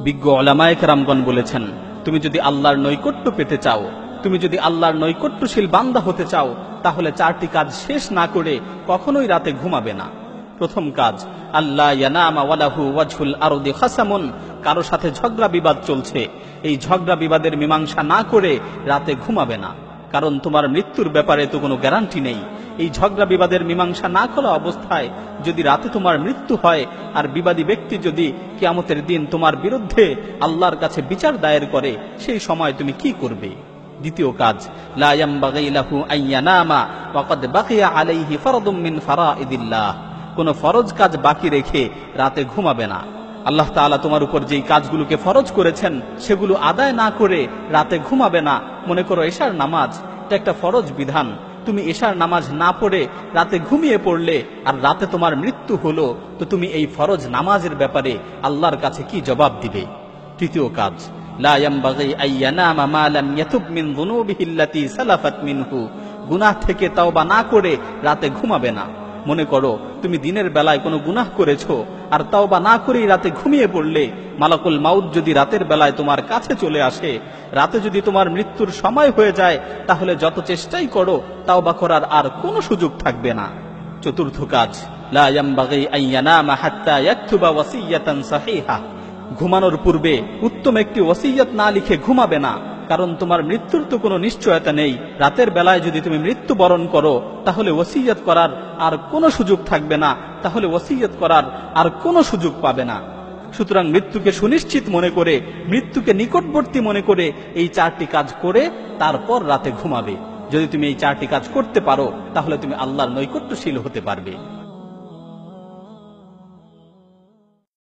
বিজ্ঞ উলামায়ে কেরামগণ বলেছেন, তুমি যদি আল্লাহর নৈকট্য পেতে চাও, তুমি যদি আল্লাহর নৈকট্যশীল বান্দা হতে চাও, তাহলে 4টি কাজ শেষ না করে কখনোই রাতে ঘুমাবে না। প্রথম কাজ, আল্লাহ ইয়ানামা ওয়ালাহু ওয়াজহুল আরদি খাসামুন, কারো সাথে ঝগড়া বিবাদ চলছে, এই ঝগড়া বিবাদের মীমাংসা না করে রাতে ঘুমাবে না। কারণ তোমার মৃত্যুর ব্যাপারে তো কোনো গ্যারান্টি নেই। এই ঝগড়া বিবাদের মীমাংসা না করা অবস্থায় যদি রাতে তোমার মৃত্যু হয়, আর বিবাদী ব্যক্তি যদি কিয়ামতের দিন তোমার বিরুদ্ধে আল্লাহর কাছে বিচার দায়ের করে, সেই সময় তুমি কি করবে? দ্বিতীয় কাজ, লা ইয়ামবাগি লাহু আইয়ানামা ওয়া ক্বাদ বাকিয়া আলাইহি ফারদুম মিন ফারাইদিল্লাহ, কোন ফরজ কাজ বাকি রেখে রাতে ঘুমাবে না। আল্লাহ তাআলা তোমার উপর যেই কাজগুলোকে ফরজ করেছেন সেগুলো আদায় না করে রাতে ঘুমাবে না। মনে করো এশার নামাজ, এটা একটা ফরজ বিধান, তুমি এশার নামাজ না পড়ে রাতে ঘুমিয়ে পড়লে আর রাতে তোমার মৃত্যু হলো, তো তুমি এই ফরজ নামাজের ব্যাপারে আল্লাহর কাছে কি জবাব দিবে? তৃতীয় কাজ, লা ইয়ামবাগি আইয়ানামা মা লাম ইয়াতুব মিন যুনুবিহি আল্লাতী সালাফাত মিনহু, গুনাহ থেকে তাওবা না করে রাতে ঘুমাবে না। মনে করো তুমি দিনের বেলায় কোনো গুনাহ করেছো আর তাওবা না করেই রাতে ঘুমিয়ে পড়লে, মালাকুল মাউত যদি রাতের বেলায় তোমার কাছে চলে আসে, রাতে যদি তোমার মৃত্যুর সময় হয়ে যায়, তাহলে যত চেষ্টাই করো তাওবা করার আর কোনো সুযোগ থাকবে না। চতুর্থ কাজ, লা ইয়ামবাগি আইয়ানামা হাত্তা ইয়াকতুবা ওয়াসিয়াতান সাহিহা, ঘুমানোর পূর্বে উত্তম একটি ওসিয়ত না লিখে ঘুমাবে না। কারণ তোমার মৃত্যুর তো কোনো নিশ্চয়তা নেই। রাতের বেলায় যদি তুমি মৃত্যুবরণ করো, তাহলে ওসিয়ত করার আর কোনো সুযোগ থাকবে না, তাহলে ওসিয়ত করার আর কোনো সুযোগ পাবে না। সুতরাং মৃত্যুকে সুনিশ্চিত মনে করে, মৃত্যুকে নিকটবর্তী মনে করে এই 4টি কাজ করে তারপর রাতে ঘুমাবে। যদি তুমি এই 4টি কাজ করতে পারো, তাহলে তুমি আল্লাহর নৈকট্যশীল হতে পারবে।